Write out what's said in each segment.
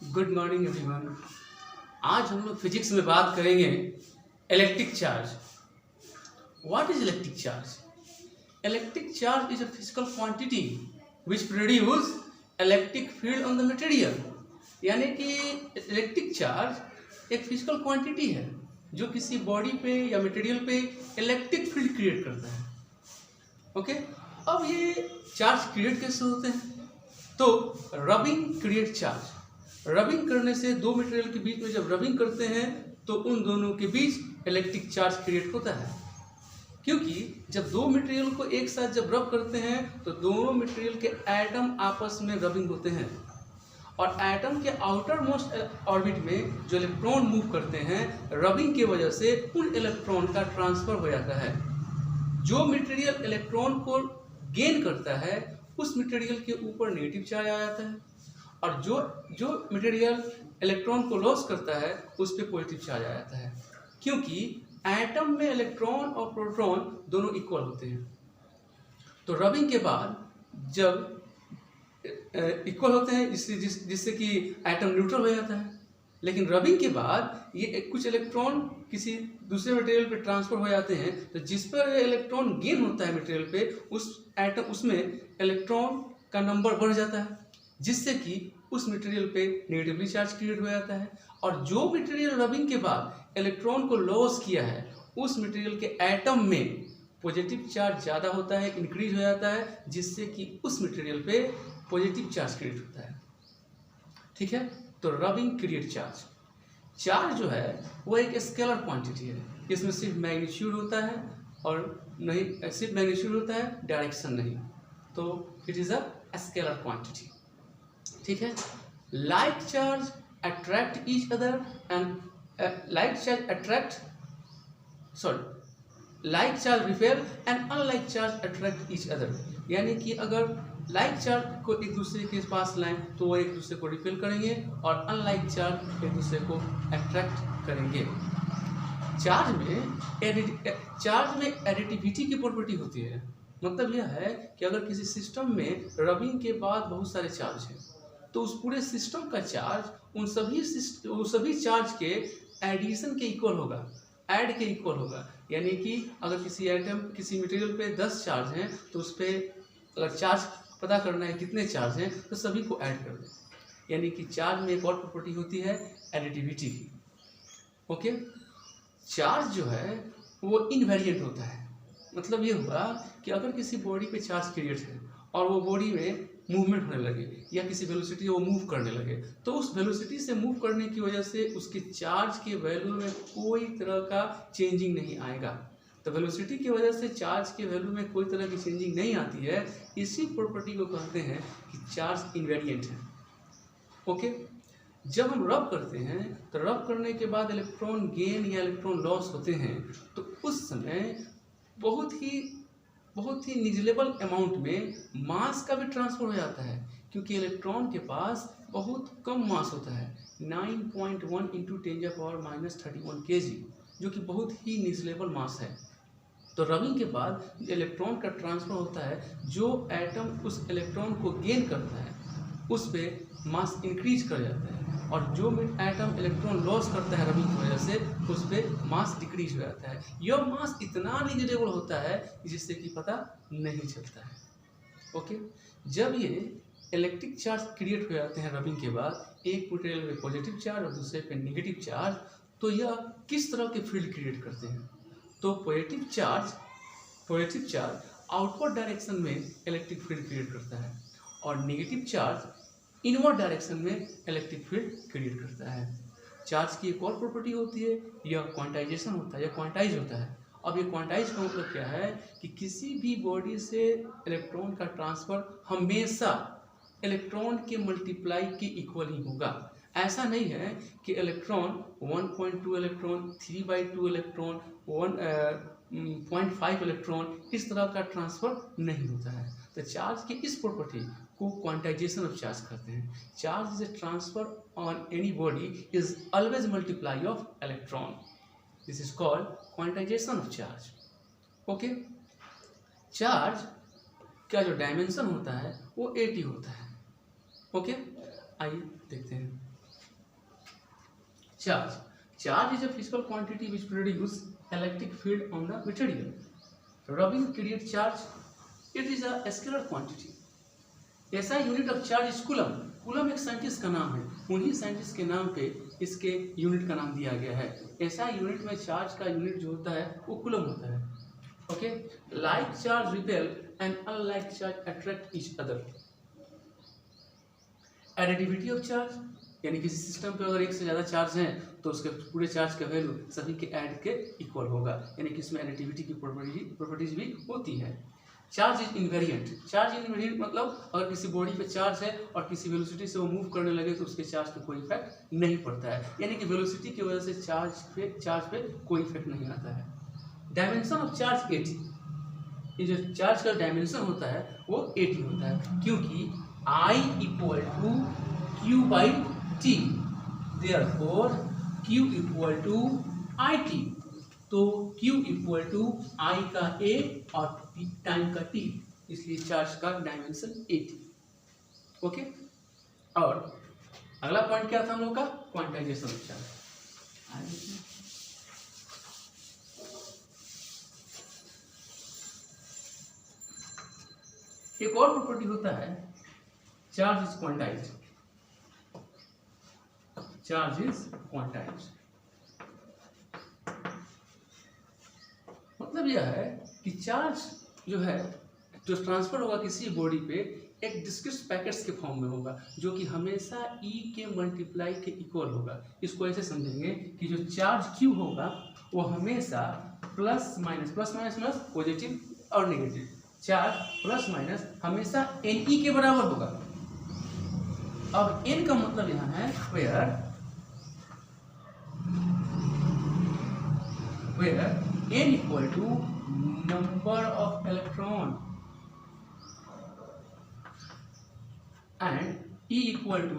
Good morning everyone. आज हम लोग फिजिक्स में बात करेंगे electric charge. What is electric charge? Electric charge is a physical quantity which produce electric field on the material. यानी कि इलेक्ट्रिक चार्ज एक फिजिकल क्वांटिटी है जो किसी बॉडी पे या मटेरियल पे इलेक्ट्रिक फील्ड क्रिएट करता है। ओके, अब ये चार्ज क्रिएट कैसे होते हैं? तो रबिंग क्रिएट चार्ज। रबिंग करने से दो मटेरियल के बीच में जब रबिंग करते हैं तो उन दोनों के बीच इलेक्ट्रिक चार्ज क्रिएट होता है, क्योंकि जब दो मटेरियल को एक साथ जब रब करते हैं तो दोनों मटेरियल के एटम आपस में रबिंग होते हैं और एटम के आउटर मोस्ट ऑर्बिट में जो इलेक्ट्रॉन मूव करते हैं रबिंग की वजह से उन इलेक्ट्रॉन का ट्रांसफर हो जाता है। जो मटेरियल इलेक्ट्रॉन को गेन करता है उस मटेरियल के ऊपर नेगेटिव चार्ज आ जाता है और जो मटेरियल इलेक्ट्रॉन को लॉस करता है उस पर पॉजिटिव चार्ज आ जाता है, क्योंकि एटम में इलेक्ट्रॉन और प्रोटॉन दोनों इक्वल होते हैं। तो रबिंग के बाद जब इक्वल होते हैं जिससे कि एटम न्यूट्रल हो जाता है, लेकिन रबिंग के बाद ये कुछ इलेक्ट्रॉन किसी दूसरे मटेरियल पे ट्रांसफर हो जाते हैं, तो जिस पर इलेक्ट्रॉन गेन होता है मटेरियल पे उस एटम उसमें इलेक्ट्रॉन का नंबर बढ़ जाता है, जिससे कि उस मटेरियल पे नेगेटिवली चार्ज क्रिएट हो जाता है। और जो मटेरियल रबिंग के बाद इलेक्ट्रॉन को लॉस किया है उस मटेरियल के एटम में पॉजिटिव चार्ज ज़्यादा होता है, इंक्रीज हो जाता है, जिससे कि उस मटेरियल पे पॉजिटिव चार्ज क्रिएट होता है। ठीक है, तो रबिंग क्रिएट चार्ज। चार्ज जो है वो एक स्केलर क्वांटिटी है, इसमें सिर्फ मैग्नीट्यूड होता है और नहीं सिर्फ मैग्नीट्यूड होता है, डायरेक्शन नहीं। तो it is a scalar quantity. ठीक है, like charge attract each other and like charge repel and unlike charge attract each other. यानी कि अगर लाइक चार्ज को एक दूसरे के पास लाएं तो वो एक दूसरे को रिपेल करेंगे और अनलाइक चार्ज एक दूसरे को अट्रैक्ट करेंगे। चार्ज में एडिटिविटी की प्रॉपर्टी होती है। मतलब यह है कि अगर किसी सिस्टम में रबिंग के बाद बहुत सारे चार्ज हैं तो उस पूरे सिस्टम का चार्ज उन सभी चार्ज के एडिशन के इक्वल होगा, ऐड के इक्वल होगा। यानी कि अगर किसी मटेरियल पे 10 चार्ज हैं तो उस पर अगर चार्ज पता करना है कितने चार्ज हैं तो सभी को ऐड कर दें। यानी कि चार्ज में एक और प्रॉपर्टी होती है एडिटिविटी की। ओके, चार्ज जो है वो इनवेरिएंट होता है। मतलब ये हुआ कि अगर किसी बॉडी पे चार्ज क्रिएट है और वो बॉडी में मूवमेंट होने लगे या किसी वेलोसिटी वो मूव करने लगे, तो उस वेलोसिटी से मूव करने की वजह से उसके चार्ज के वैल्यू में कोई तरह का चेंजिंग नहीं आएगा। तो वेलोसिटी की वजह से चार्ज के वैल्यू में कोई तरह की चेंजिंग नहीं आती है। इसी प्रॉपर्टी को कहते हैं कि चार्ज इनवेरिएंट है। ओके, जब हम रब करते हैं तो रब करने के बाद इलेक्ट्रॉन गेन या इलेक्ट्रॉन लॉस होते हैं, तो उस समय बहुत ही निग्लिजिबल अमाउंट में मास का भी ट्रांसफर हो जाता है, क्योंकि इलेक्ट्रॉन के पास बहुत कम मास होता है 9.1 × 10⁻³ kg, जो कि बहुत ही निग्लिजिबल मास है। तो रबिंग के बाद इलेक्ट्रॉन का ट्रांसफर होता है, जो एटम उस इलेक्ट्रॉन को गेन करता है उस पर मास इंक्रीज कर जाता है और जो एटम इलेक्ट्रॉन लॉस करता है रबिंग की वजह से उस पर मास डिक्रीज हो जाता है। यह मास इतना निग्लिजिबल होता है जिससे कि पता नहीं चलता है। ओके, जब ये इलेक्ट्रिक चार्ज क्रिएट हो जाते हैं रबिंग के बाद, एक मटेरियल में पॉजिटिव चार्ज और दूसरे पे नेगेटिव चार्ज, तो यह किस तरह के फील्ड क्रिएट करते हैं? तो पॉजिटिव चार्ज आउटवर्ड डायरेक्शन में इलेक्ट्रिक फील्ड क्रिएट करता है और नेगेटिव चार्ज इनवर्ड डायरेक्शन में इलेक्ट्रिक फील्ड क्रिएट करता है। चार्ज की एक और प्रॉपर्टी होती है, यह क्वांटाइजेशन होता है या क्वांटाइज होता है। अब ये क्वांटाइज का मतलब क्या है कि किसी भी बॉडी से इलेक्ट्रॉन का ट्रांसफर हमेशा इलेक्ट्रॉन के मल्टीप्लाई के इक्वल ही होगा। ऐसा नहीं है कि इलेक्ट्रॉन 1.2 इलेक्ट्रॉन, 3/2 इलेक्ट्रॉन, 1.5 इलेक्ट्रॉन, इस तरह का ट्रांसफर नहीं होता है। तो चार्ज की इस प्रॉपर्टी को क्वांटाइजेशन ऑफ चार्ज कहते हैं। Charge is transfer on any body is always multiply of electron. This is called quantization of charge. Okay, charge का जो डायमेंशन होता है वो 80 होता है। ओके, आइए देखते हैं। Charge is a physical quantity which produce electric field on the material. Rubbing creates charge. It is a scalar quantity. SI unit of charge is coulomb. Coulomb एक साइंटिस्ट का नाम है, उन्हीं साइंटिस्ट के नाम पे इसके यूनिट का नाम दिया गया है. SI यूनिट में चार्ज का यूनिट जो होता है वो कूलम होता है. Okay, like charge repel and unlike charge attract each other. Additivity of charge, यानी किसी सिस्टम पे अगर एक से ज़्यादा चार्ज हैं तो उसके पूरे चार्ज का वैल्यू सभी के ऐड के इक्वल होगा, यानी कि इसमें एडिटिविटी की प्रॉपर्टीज भी होती है. Charge is invariant. Charge invariant मतलब अगर किसी बॉडी पे चार्ज है और किसी वेलोसिटी से वो मूव करने लगे तो उसके चार्ज पे कोई इफेक्ट नहीं पड़ता है, यानी कि वेलोसिटी की वजह से चार्ज पे कोई इफेक्ट नहीं आता है. Dimension of charge 80. ये जो चार्ज का डायमेंशन होता है वो 80 होता है, क्योंकि I equal to Q by T, therefore Q equal to IT. तो Q इक्वल टू I का A और टाइम का T, इसलिए चार्ज का डायमेंशन 80. ओके, और अगला पॉइंट क्या था हम लोग का? Quantisation of charge. एक और प्रॉपर्टी होता है, charge is quantised. Charge is quantised मतलब यह है कि चार्ज जो है जो ट्रांसफर होगा किसी बॉडी पे एक डिस्क्रीट पैकेट्स के फॉर्म में होगा, जो कि हमेशा E के मल्टीप्लाई के इक्वल होगा. इसको ऐसे समझेंगे कि जो चार्ज Q होगा वो हमेशा प्लस माइनस पॉजिटिव और नेगेटिव. चार्ज प्लस माइनस हमेशा Ne के बराबर होगा. अब N का मतलब यहाँ है where N equal to number of electron and E equal to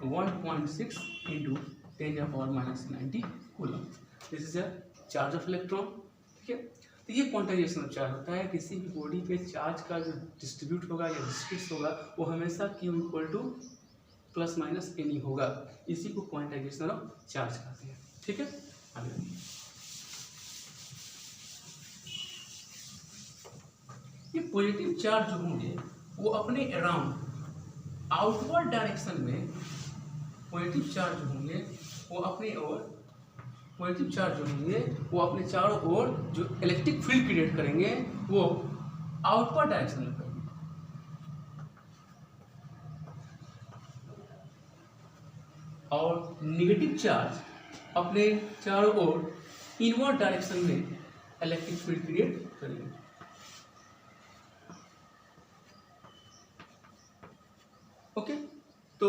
1.6 into 10 to the power minus 90 coulomb. This is a charge of electron. ठीक है, तो ये क्वांटाइजेशन ऑफ चार्ज होता है. किसी भी बॉडी पे चार्ज का जो डिस्ट्रीब्यूट होगा या डिस्ट्रीब्यूट होगा वो हमेशा Q equal two plus minus N होगा. इसी को क्वांटाइजेशन ऑफ चार्ज कहते हैं. ठीक है, आगे ये पॉजिटिव चार्ज जो होंगे वो अपने अराउंड आउटवर्ड डायरेक्शन में पॉजिटिव चार्ज जो होंगे वो अपने चारों ओर जो इलेक्ट्रिक फील्ड क्रिएट करेंगे वो आउटवर्ड डायरेक्शन में करेंगे. और नेगेटिव चार्ज अपने चारों ओर इनवर्ड डायरेक्शन में इलेक्ट्रिक फील्ड क्रिएट करेंगे. ओके, तो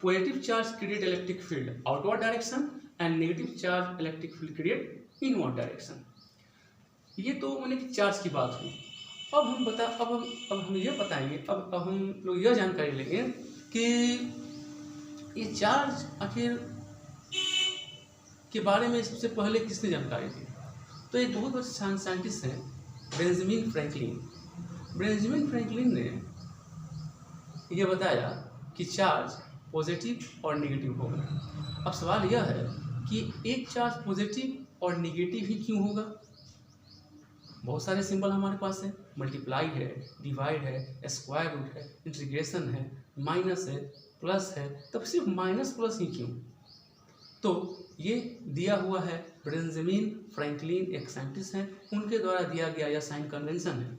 positive charge create electric field outward direction and negative charge electric field create inward direction. ये तो मैंने कि चार्ज की बात हुई. अब हम ये बताएंगे, अब हम लोग यह जानकारी लेंगे कि ये चार्ज आखिर के बारे में सबसे पहले किसने जानकारी दी. तो एक बहुत बड़े साइंटिस्ट हैं बेंजामिन फ्रैंकलिन. बेंजामिन फ्रैंकलिन ने यह बताया कि चार्ज पॉजिटिव और नेगेटिव होगा. अब सवाल यह है कि एक चार्ज पॉजिटिव और नेगेटिव ही क्यों होगा? बहुत सारे सिंबल हमारे पास है, मल्टीप्लाई है, डिवाइड है, स्क्वायर रूट है, इंटीग्रेशन है, माइनस है, प्लस है, तब सिर्फ माइनस प्लस ही क्यों? तो ये दिया हुआ है बेंजामिन फ्रैंकलिन एक साइंटिस्ट हैं, उनके द्वारा दिया गया यह साइन कन्वेंशन है.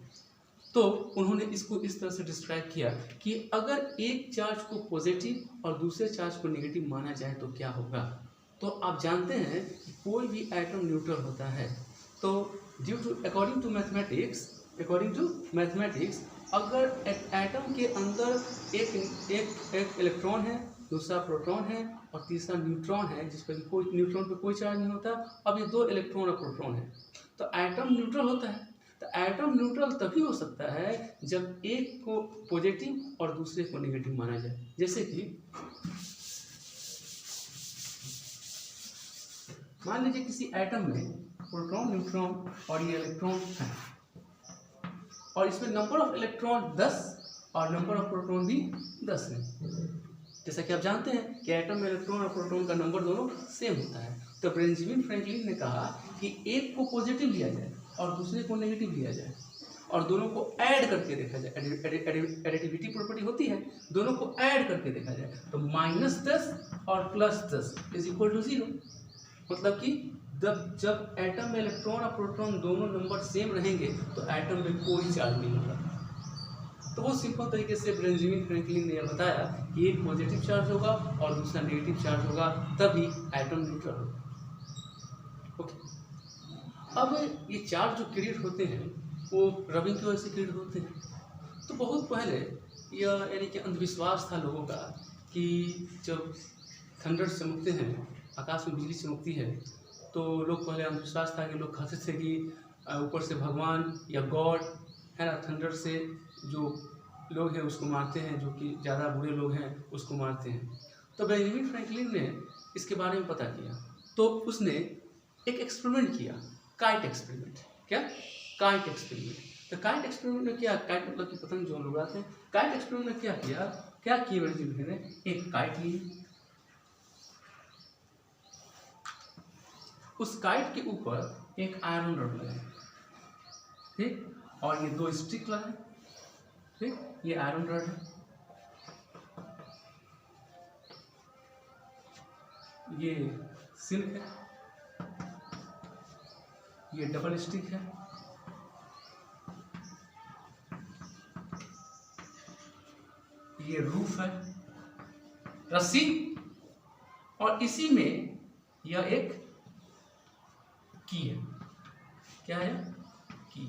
तो उन्होंने इसको इस तरह से डिस्क्राइब किया कि अगर एक चार्ज को पॉजिटिव और दूसरे चार्ज को नेगेटिव माना जाए तो क्या होगा. तो आप जानते हैं कि कोई भी एटम न्यूट्रल होता है. तो अकॉर्डिंग टू मैथमेटिक्स अगर एक एटम के अंदर एक इलेक्ट्रॉन है, दूसरा प्रोटॉन है और तीसरा न्यूट्रॉन है जिस पर कोई न्यूट्रॉन पर कोई चार्ज नहीं होता. अब ये दो इलेक्ट्रॉन और प्रोटॉन है तो एटम न्यूट्रल होता है. तो एटम न्यूट्रल तभी हो सकता है जब एक को पॉजिटिव और दूसरे को नेगेटिव माना जाए. जैसे कि मान लीजिए किसी एटम में प्रोटॉन, न्यूट्रॉन और ये इलेक्ट्रॉन है और इसमें नंबर ऑफ इलेक्ट्रॉन 10 और नंबर ऑफ प्रोटॉन भी 10 है. जैसा कि आप जानते हैं कि एटम में इलेक्ट्रॉन और प्रोटॉन का नंबर दोनों सेम होता है। तो बेंजामिन फ्रैंकलिन ने कहा कि एक को पॉजिटिव लिया जाए और दूसरे को नेगेटिव लिया जाए और दोनों को ऐड करके देखा जाए। एडिटिविटी प्रॉपर्टी होती है, दोनों को ऐड करके देखा जाए। तो -10 और +10 इज इक्वल टू 0। मतलब कि जब एटम में इलेक्ट्रॉन और प्रोटॉन दोनों नंबर सेम रहेंगे तो एटम में कोई चार्ज नहीं होगा। तो वो सिंपल तरीके से बेंजामिन फ्रैंकलिन ने यह बताया कि एक पॉजिटिव चार्ज होगा और दूसरा नेगेटिव चार्ज होगा, तभी एटम न्यूट्रल होगा। ओके, अब ये चार्ज जो क्रिएट होते हैं वो रबिंग की वजह से क्रिएट होते हैं। तो बहुत पहले यह यानी कि अंधविश्वास था लोगों का कि जब थंडर चमकते हैं, आकाश में बिजली चमकती है, तो लोग पहले अंधविश्वास था कि लोग कहते थे कि ऊपर से भगवान या गॉड है ना, थंडर से जो लोग हैं उसको मारते हैं, जो कि ज़्यादा बुरे लोग हैं उसको मारते हैं। तो बेंजामिन फ्रैंकलिन ने इसके बारे में पता किया, तो उसने एक एक्सपेरिमेंट किया, काइट एक्सपेरिमेंट। क्या? Kite experiment. तो काइट एक्सपेरिमेंट में क्या, काइट मतलब कि पतंग जो हम लोग उड़ाते हैं, काइट एक्सपेरिमेंट में क्या किया बेंजामिन ने, एक काइट ली, उस काइट के ऊपर एक आयरन रॉड लगाए, ठीक, और ये 2 स्टिक लगाए, ठीक, ये आयरन रॉड है, ये सिल्क है, ये डबल स्टिक है, ये रूफ है, रस्सी, और इसी में यह एक की है। क्या है? की,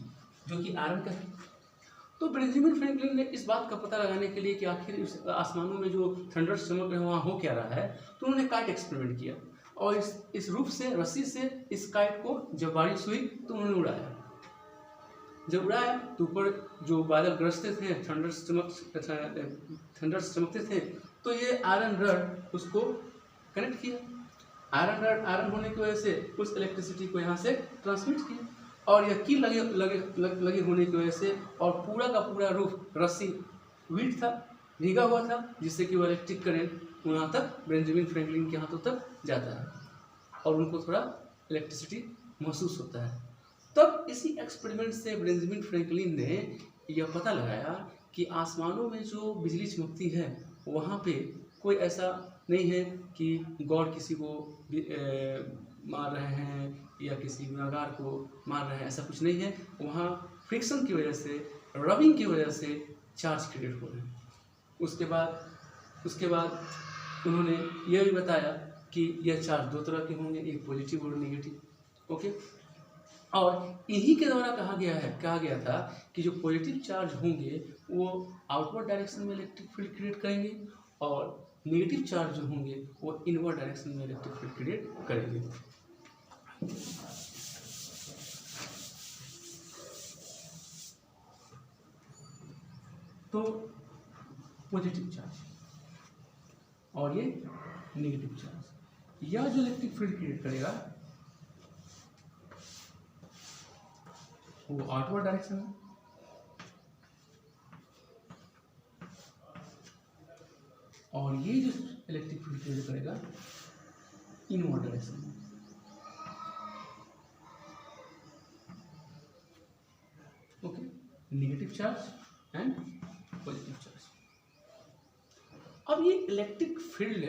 जो कि आयरन का है। तो बेंजामिन फ्रैंकलिन ने इस बात का पता लगाने के लिए कि आखिर इस आसमानों में जो थंडर चमक रहे हैं वहाँ हो क्या रहा है, तो उन्होंने काइट एक्सपेरिमेंट किया और इस रूप से, रस्सी से इस काइट को जब बारिश हुई तो उन्होंने उड़ाया। जब उड़ाया तो ऊपर जो बादल गरजते थे, थंडर चमकते थे, तो ये आयरन रॉड उसको कनेक्ट किया। आयरन रॉड आयरन होने की वजह से उस इलेक्ट्रिसिटी को यहाँ से ट्रांसमिट किया, और यह की लगे होने की वजह से, और पूरा का पूरा रूफ रस्सी वीट था, भीगा हुआ था, जिससे कि वो इलेक्ट्रिक करंट वहाँ तक बेंजामिन फ्रैंकलिन के हाथों तक जाता है और उनको थोड़ा इलेक्ट्रिसिटी महसूस होता है। तब इसी एक्सपेरिमेंट से बेंजामिन फ्रैंकलिन ने यह पता लगाया कि आसमानों में जो बिजली चमकती है वहाँ पे कोई ऐसा नहीं है कि गॉड किसी को मार रहे हैं या किसी गुनहगार को मार रहे हैं, ऐसा कुछ नहीं है। वहाँ फ्रिक्शन की वजह से, रबिंग की वजह से चार्ज क्रिएट हो रहे हैं। उसके बाद उन्होंने यह भी बताया कि यह चार्ज 2 तरह के होंगे, एक पॉजिटिव और नेगेटिव। ओके, और इन्हीं के द्वारा कहा गया था कि जो पॉजिटिव चार्ज होंगे वो आउटवर्ड डायरेक्शन में इलेक्ट्रिक फील्ड क्रिएट करेंगे और नेगेटिव चार्ज जो होंगे वो इनवर्ड डायरेक्शन में इलेक्ट्रिक फील्ड क्रिएट करेंगे। तो पॉजिटिव चार्ज और ये नेगेटिव चार्ज, यह जो इलेक्ट्रिक फील्ड क्रिएट करेगा वो आउटवर्ड डायरेक्शन में, और ये जो इलेक्ट्रिक फील्ड क्रिएट करेगा इनवर्ड डायरेक्शन में। Okay, negative charge and positive charge. अब ये इलेक्ट्रिक फील्ड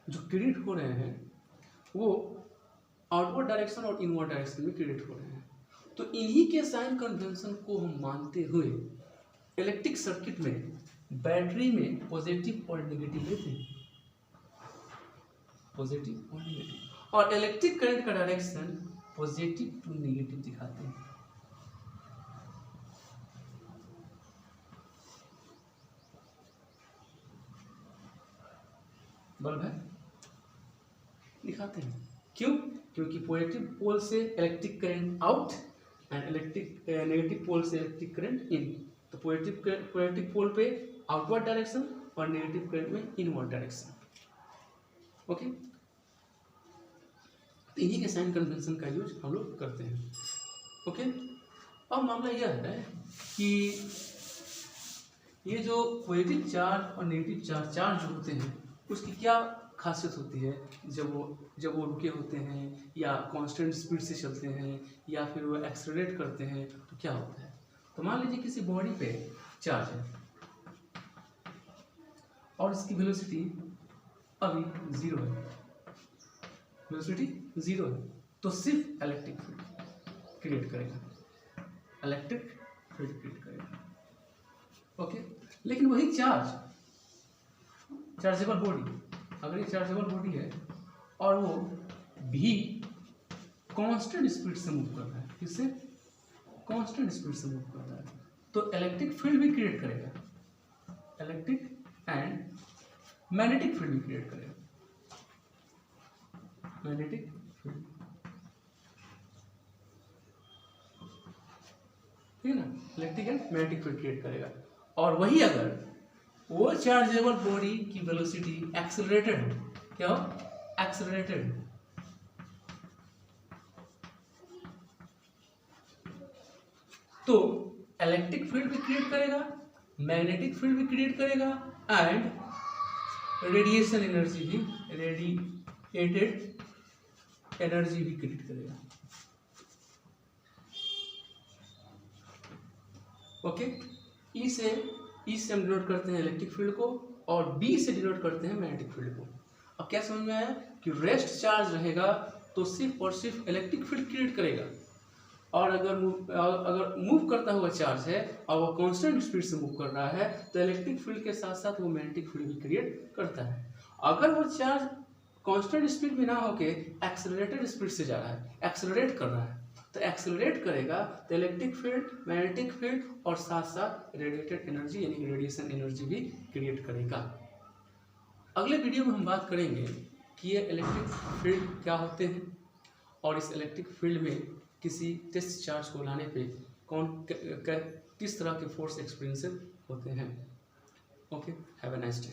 जो क्रिएट हो रहे हैं वो आउटवर्ड डायरेक्शन और इनवर्ड डायरेक्शन में क्रिएट हो रहे हैं। तो इन्हीं के साइन कन्वेंशन को हम मानते हुए इलेक्ट्रिक सर्किट में बैटरी में पॉजिटिव और नेगेटिव लेते हैं, पॉजिटिव और नेगेटिव, और इलेक्ट्रिक करंट का डायरेक्शन पॉजिटिव टू नेगेटिव दिखाते हैं। बल्ब है, दिखाते हैं। क्यों? क्योंकि पॉजिटिव पोल से electric current out and negative pole से इलेक्ट्रिक करंट इन। तो पॉजिटिव पोल पे आउटवर्ड डायरेक्शन और नेगेटिव करंट में इनवर्ड डायरेक्शन। ओके, इन्हीं के साइन कन्वेंशन का यूज हम लोग करते हैं। ओके, अब मामला यह है कि ये जो पॉजिटिव चार्ज और नेगेटिव चार्ज जो होते हैं उसकी क्या खासियत होती है? जब वो रुके होते हैं या कांस्टेंट स्पीड से चलते हैं या फिर वो एक्सेलरेट करते हैं तो क्या होता है? तो मान लीजिए किसी बॉडी पे चार्ज है और इसकी वेलोसिटी अभी 0 है, वेलोसिटी 0 है, तो सिर्फ इलेक्ट्रिक फील्ड क्रिएट करेगा, इलेक्ट्रिक फील्ड क्रिएट करेगा। ओके, लेकिन वही चार्जेबल बॉडी, अगर ये चार्जेबल बॉडी है और वो भी कांस्टेंट स्पीड से मूव कर रहा है, किससे? कांस्टेंट स्पीड से मूव कर रहा है, तो इलेक्ट्रिक फील्ड भी क्रिएट करेगा, इलेक्ट्रिक एंड मैग्नेटिक फील्ड भी क्रिएट करेगा, मैग्नेटिक फील्ड, ठीक है ना, electric and magnetic field create करेगा। और वही अगर वो चार्जेबल बॉडी की वेलोसिटी एक्सेलरेटेड हो, क्या हो? एक्सेलरेटेड, तो इलेक्ट्रिक फील्ड भी क्रिएट करेगा, मैग्नेटिक फील्ड भी क्रिएट करेगा एंड रेडिएशन एनर्जी भी, रेडिएटेड एनर्जी भी क्रिएट करेगा। ओके, ई से हम डिनोट करते हैं इलेक्ट्रिक फील्ड को और बी से डिनोट करते हैं मैग्नेटिक फील्ड को। अब क्या समझ में आया कि रेस्ट चार्ज रहेगा तो सिर्फ और सिर्फ इलेक्ट्रिक फील्ड क्रिएट करेगा, और अगर मूव करता हुआ चार्ज है और वो कांस्टेंट स्पीड से मूव कर रहा है तो इलेक्ट्रिक फील्ड के साथ साथ वो मैग्नेटिक फील्ड भी क्रिएट करता है। अगर वो चार्ज कांस्टेंट स्पीड में ना होके एक्सेलरेटेड स्पीड से जा रहा है, एक्सेलरेट कर रहा है, तो एक्सेलरेट करेगा तो इलेक्ट्रिक फील्ड, मैग्नेटिक फील्ड और साथ साथ रेडिएटेड एनर्जी यानी रेडिएशन एनर्जी भी क्रिएट करेगा। अगले वीडियो में हम बात करेंगे कि ये इलेक्ट्रिक फील्ड क्या होते हैं और इस इलेक्ट्रिक फील्ड में किसी टेस्ट चार्ज को लाने पे किस तरह के फोर्स एक्सपीरियंस होते हैं। Okay, have a nice day.